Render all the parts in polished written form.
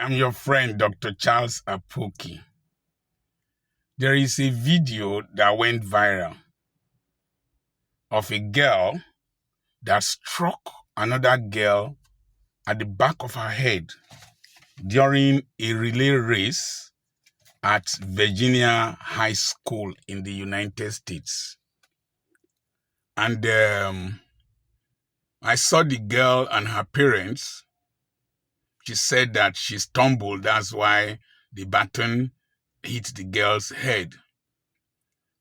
I'm your friend, Dr. Charles Apoki. There is a video that went viral of a girl that struck another girl at the back of her head during a relay race at Virginia High School in the United States. And I saw the girl and her parents. She said that she stumbled, that's why the baton hit the girl's head.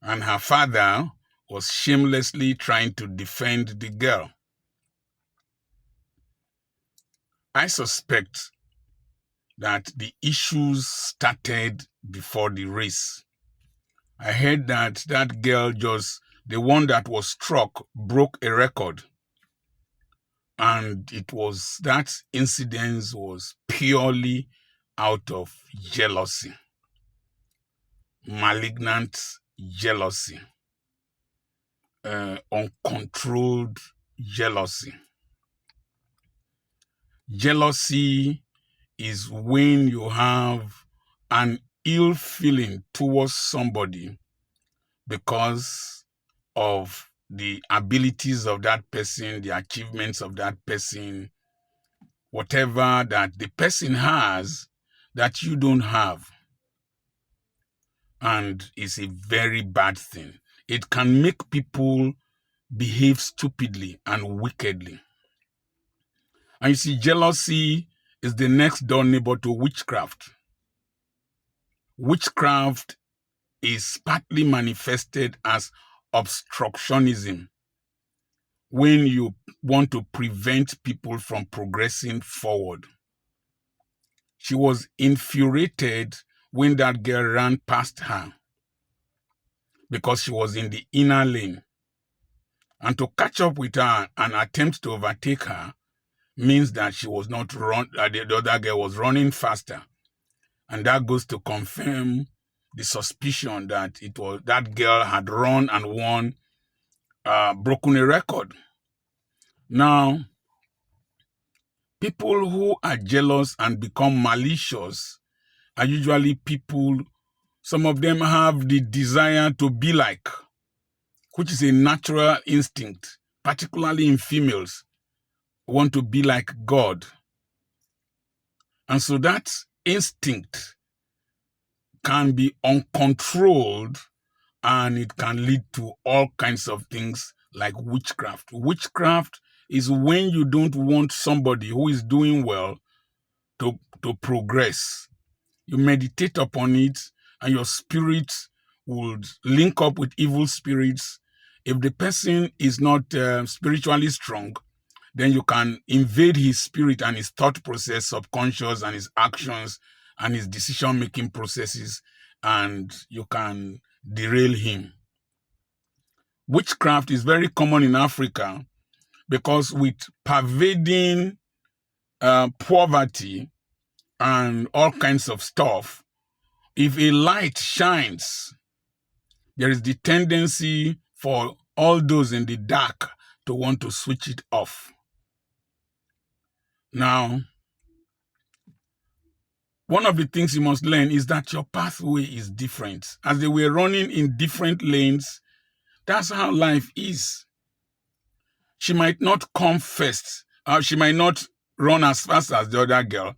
And her father was shamelessly trying to defend the girl. I suspect that the issues started before the race. I heard that that girl the one that was struck, broke a record. And that incident was purely out of jealousy, malignant jealousy, uncontrolled jealousy. Jealousy is when you have an ill feeling towards somebody because of the abilities of that person, the achievements of that person, whatever that the person has that you don't have. And it's a very bad thing. It can make people behave stupidly and wickedly. And you see, jealousy is the next door neighbor to witchcraft. Witchcraft is partly manifested as obstructionism, when you want to prevent people from progressing forward. She was infuriated when that girl ran past her because she was in the inner lane. And to catch up with her and attempt to overtake her means that she was not the other girl was running faster. And that goes to confirm the suspicion that that girl had run and won, broken a record. Now, people who are jealous and become malicious are usually people, some of them have the desire to be like, which is a natural instinct, particularly in females, want to be like God. And so that instinct can be uncontrolled, and it can lead to all kinds of things like witchcraft. Witchcraft is when you don't want somebody who is doing well to progress. You meditate upon it, and your spirit would link up with evil spirits. If the person is not spiritually strong, then you can invade his spirit and his thought process, subconscious, and his actions and his decision-making processes, and you can derail him. Witchcraft is very common in Africa because with pervading poverty and all kinds of stuff, if a light shines, there is the tendency for all those in the dark to want to switch it off. Now, one of the things you must learn is that your pathway is different. As they were running in different lanes, that's how life is. She might not come first. She might not run as fast as the other girl,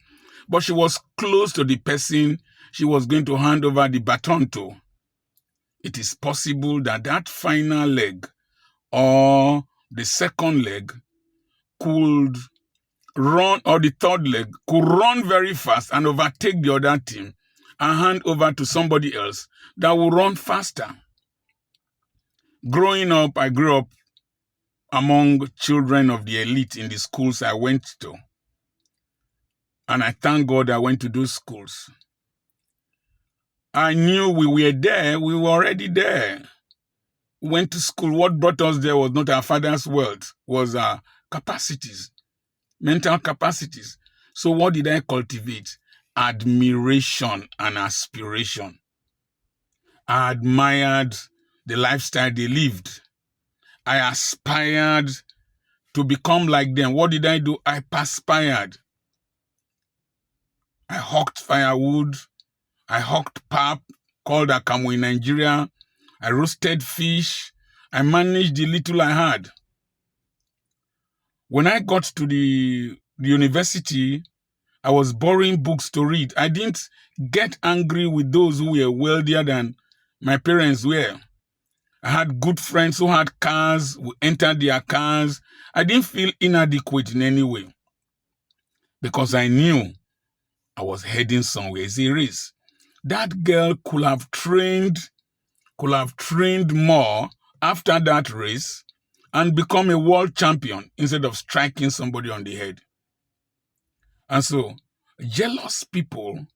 but she was close to the person she was going to hand over the baton to. It is possible that that final leg or the second leg could run, or the third leg could run very fast and overtake the other team and hand over to somebody else that will run faster. Growing up, I grew up among children of the elite in the schools I went to. And I thank God I went to those schools. I knew we were there. We were already there. We went to school. What brought us there was not our father's wealth, was our capacities, mental capacities. So what did I cultivate? Admiration and aspiration. I admired the lifestyle they lived. I aspired to become like them. What did I do? I perspired. I hawked firewood. I hawked pap, called akamu in Nigeria. I roasted fish. I managed the little I had. When I got to the university, I was borrowing books to read. I didn't get angry with those who were wealthier than my parents were. I had good friends who had cars, who entered their cars. I didn't feel inadequate in any way because I knew I was heading somewhere. It's a race. That girl could have trained more after that race and become a world champion instead of striking somebody on the head. And so, jealous people,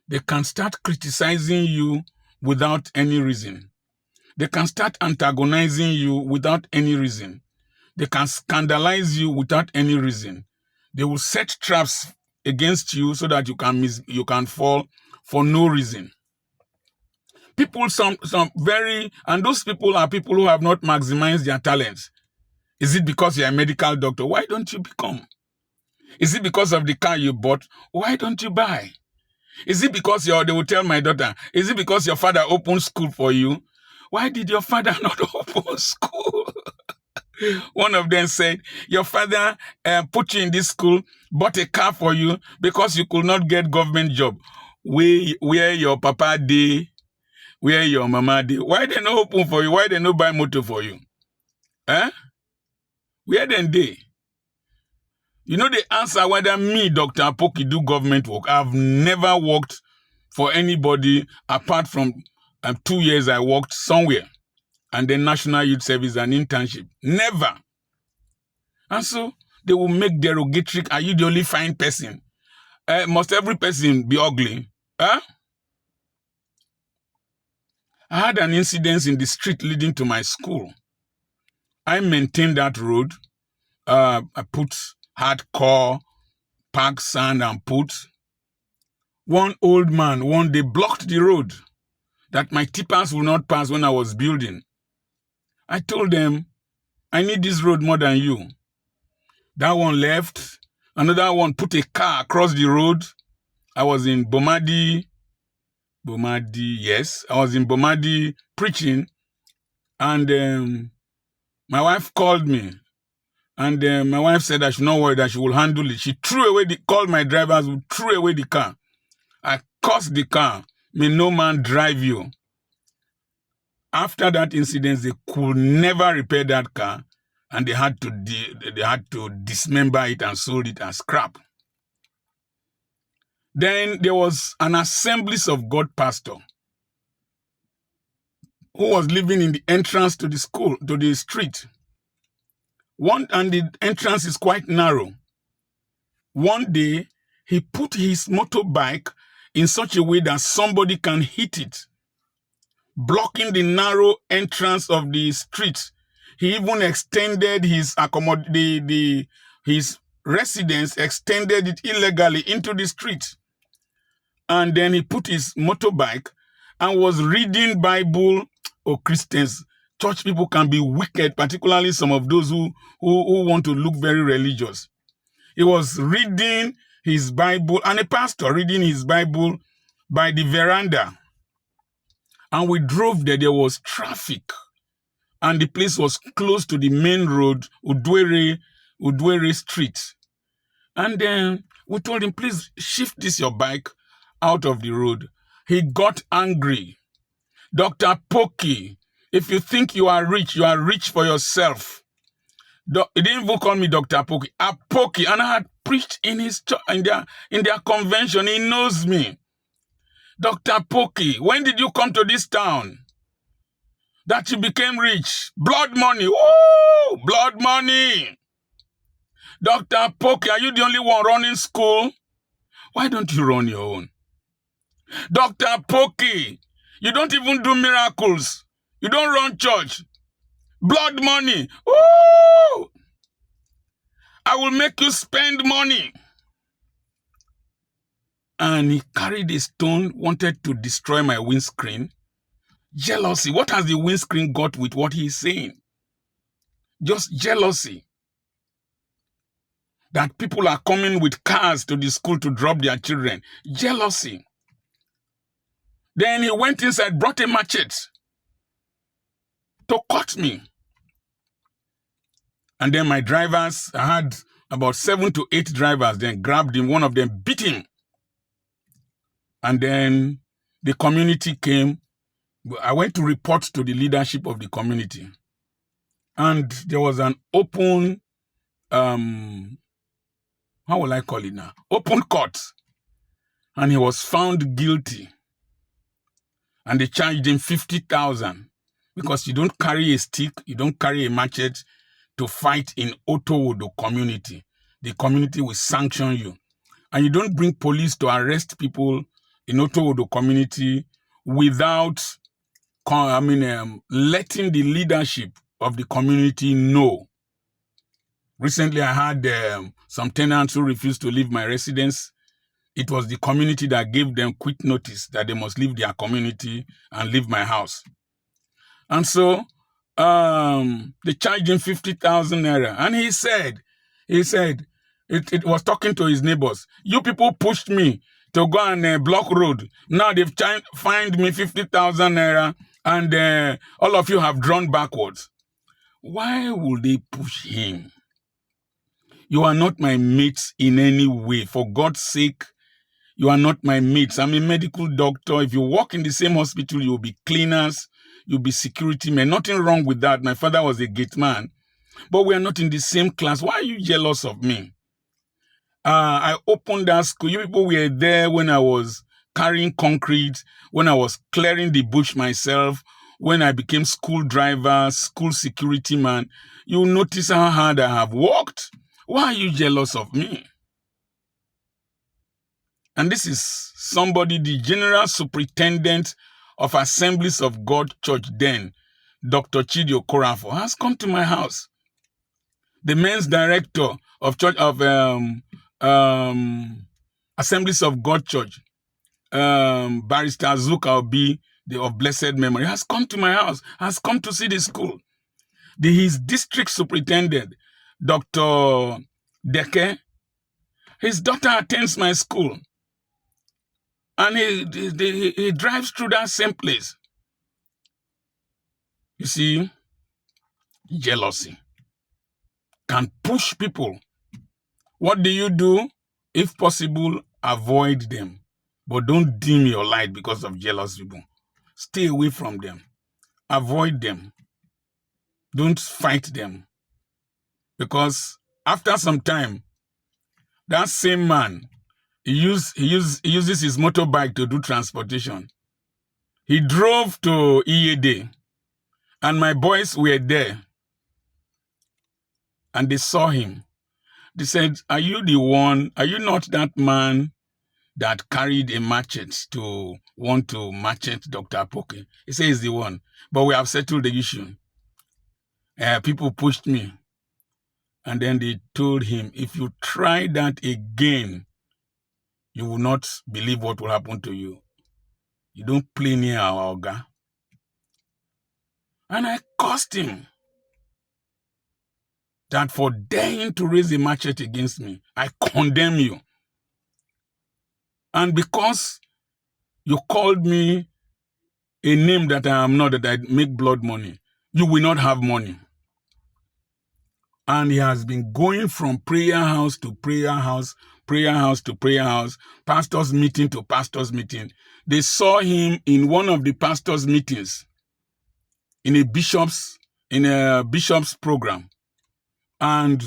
they can start criticizing you without any reason. They can start antagonizing you without any reason. They can scandalize you without any reason. They will set traps against you so that you can fall for no reason. People, and those people are people who have not maximized their talents. Is it because you're a medical doctor? Why don't you become? Is it because of the car you bought? Why don't you buy? Is it because they will tell my daughter, is it because your father opened school for you? Why did your father not open school? One of them said, your father put you in this school, bought a car for you because you could not get government job. Where your papa did, where your mama did. Why they not open for you? Why they not buy motor for you? Eh? Where then they? You know the answer whether me, Dr. Apoki, do government work. I've never worked for anybody apart from 2 years I worked somewhere. And then National Youth Service and internship. Never. And so they will make derogatory, are you the only fine person? Must every person be ugly? Huh? I had an incident in the street leading to my school. I maintained that road. I put hardcore, packed sand and put. One old man one day blocked the road that my tippers will not pass when I was building. I told them, I need this road more than you. That one left. Another one put a car across the road. I was in Bomadi, yes. I was in Bomadi preaching. And my wife called me. And my wife said I should not worry, that she will handle it. She called my drivers, who threw away the car. I cursed the car. May no man drive you. After that incident, they could never repair that car. And they had to dismember it and sold it as scrap. Then there was an Assemblies of God pastor who was living in the entrance to the school, to the street. And the entrance is quite narrow. One day, he put his motorbike in such a way that somebody can hit it, blocking the narrow entrance of the street. He even extended his residence, extended it illegally into the street. And then he put his motorbike and was reading Bible. Oh, Christians, church people can be wicked, particularly some of those who want to look very religious. He was reading his Bible, and a pastor reading his Bible by the veranda. And we drove there. There was traffic. And the place was close to the main road, Udwere Street. And then we told him, please shift your bike out of the road. He got angry. Dr. Apoki, if you think you are rich for yourself. He didn't even call me Dr. Apoki. Apoki, and I had preached in their convention. He knows me. Dr. Apoki, when did you come to this town that you became rich? Blood money. Woo! Blood money. Dr. Apoki, are you the only one running school? Why don't you run your own? Dr. Apoki, you don't even do miracles. You don't run church. Blood money. Woo! I will make you spend money. And he carried a stone, wanted to destroy my windscreen. Jealousy. What has the windscreen got with what he's saying? Just jealousy. that people are coming with cars to the school to drop their children. Jealousy. Then he went inside, brought a machete to cut me. And then my drivers, I had about 7 to 8 drivers, then grabbed him, one of them beat him. And then the community came. I went to report to the leadership of the community. And there was an open, how will I call it now? Open court. And he was found guilty. And they charged him 50,000 because you don't carry a stick, you don't carry a machete to fight in Otowodo community. The community will sanction you. And you don't bring police to arrest people in Otowodo community without letting the leadership of the community know. Recently, I had some tenants who refused to leave my residence. It was the community that gave them quick notice that they must leave their community and leave my house. And so they charged him 50,000 naira. And he said, it was talking to his neighbors. You people pushed me to go and block road. Now they've fined me 50,000 naira and all of you have drawn backwards. Why would they push him? You are not my mates in any way. For God's sake, you are not my mates. I'm a medical doctor. If you work in the same hospital, you'll be cleaners, you'll be security men. Nothing wrong with that. My father was a gate man. But we are not in the same class. Why are you jealous of me? I opened that school. You people were there when I was carrying concrete, when I was clearing the bush myself, when I became school driver, school security man. You notice how hard I have worked. Why are you jealous of me? And this is somebody, the general superintendent of Assemblies of God Church then, Dr. Chidi Okorafor, has come to my house. The men's director of Church of Assemblies of God Church, Barrister Zuka Obi, of blessed memory, has come to my house, has come to see the school. His district superintendent, Dr. Deke, his daughter attends my school. And he drives through that same place. You see, jealousy can push people. What do you do? If possible, avoid them. But don't dim your light because of jealous people. Stay away from them. Avoid them. Don't fight them. Because after some time, that same man, he uses his motorbike to do transportation. He drove to Iyede, and my boys were there. And they saw him. They said, are you not that man that carried a machete to want to machete Dr. Apoki? He said he's the one. But we have settled the issue. People pushed me. And then they told him, if you try that again, you will not believe what will happen to you. You don't play near our Oga. And I cursed him that for daring to raise a machete against me, I condemn you. And because you called me a name that I am not, that I make blood money, you will not have money. And he has been going from prayer house to prayer house, prayer house to prayer house, pastor's meeting to pastor's meeting. They saw him in one of the pastor's meetings in a bishop's program. And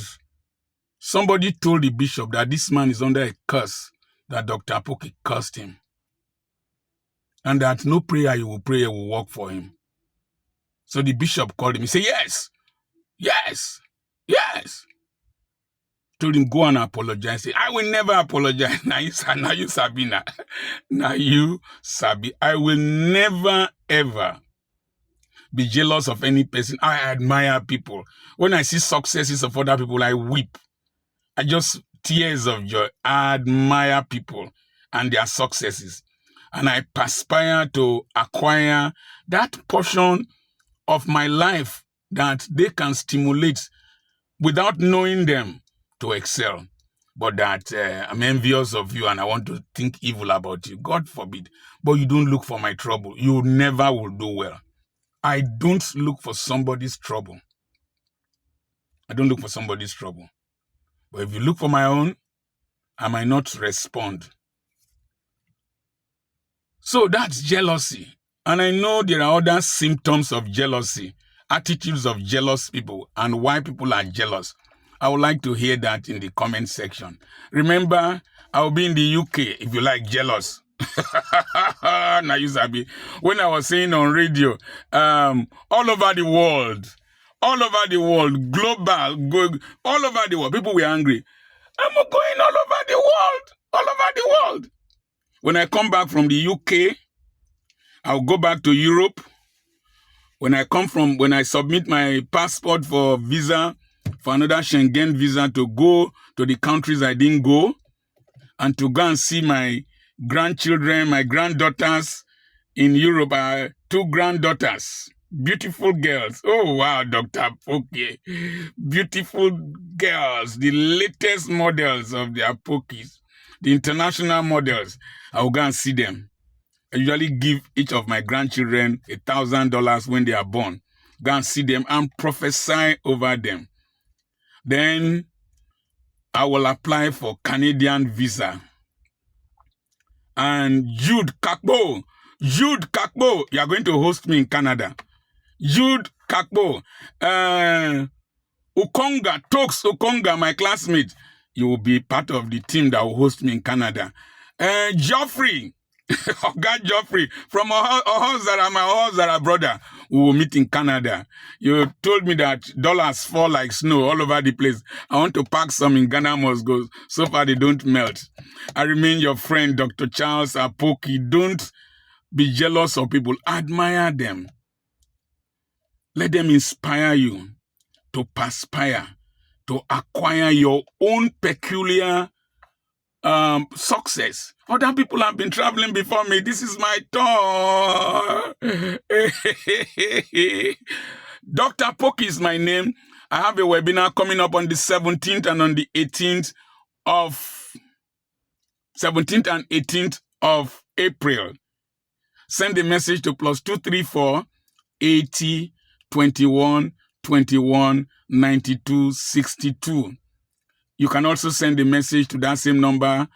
somebody told the bishop that this man is under a curse, that Dr. Apoki cursed him. And that no prayer he will pray will work for him. So the bishop called him. He said, yes. Told him, go and apologize. Say, I will never apologize. Now you Sabina. Now you Sabi. I will never, ever be jealous of any person. I admire people. When I see successes of other people, I weep. I just tears of joy. I admire people and their successes. And I aspire to acquire that portion of my life that they can stimulate without knowing them to excel. but that I'm envious of you and I want to think evil about you. God forbid. But you don't look for my trouble. You never will do well. I don't look for somebody's trouble. I don't look for somebody's trouble. But if you look for my own, I might not respond. So that's jealousy. And I know there are other symptoms of jealousy, attitudes of jealous people, and why people are jealous. I would like to hear that in the comment section. Remember, I'll be in the UK if you like jealous. Now you sabi. When I was saying on radio, all over the world, global, all over the world, people were angry. I'm going all over the world. When I come back from the UK, I'll go back to Europe. When I submit my passport for visa, for another Schengen visa to go to the countries I didn't go, and to go and see my grandchildren, my granddaughters in Europe, 2 granddaughters, beautiful girls. Oh, wow, Dr. Apoki. Beautiful girls, the latest models of the Apokis, the international models. I will go and see them. I usually give each of my grandchildren $1,000 when they are born. Go and see them and prophesy over them. Then I will apply for Canadian visa. And Jude Kakbo, you are going to host me in Canada. Jude Kakbo, Ukonga, my classmate, you will be part of the team that will host me in Canada. Geoffrey, God Geoffrey, from Ohozara, my Ohozara brother, we will meet in Canada. You told me that dollars fall like snow all over the place. I want to pack some in Ghana must go. So far, they don't melt. I remain your friend, Dr. Charles Apoki. Don't be jealous of people. Admire them. Let them inspire you to perspire, to acquire your own peculiar success. Other people have been traveling before me. This is my turn. Dr. Apoki is my name. I have a webinar coming up on the 17th and on the 18th of April. Send a message to +234 80 21 21 92 62. You can also send a message to that same number,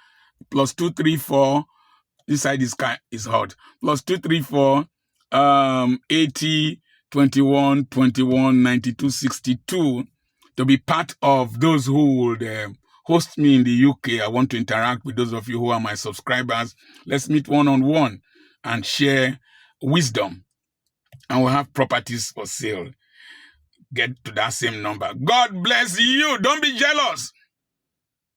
+234. This side is hot. +234 80 21 21 92 62 to be part of those who would host me in the UK. I want to interact with those of you who are my subscribers. Let's meet one-on-one and share wisdom. And we'll have properties for sale. Get to that same number. God bless you. Don't be jealous.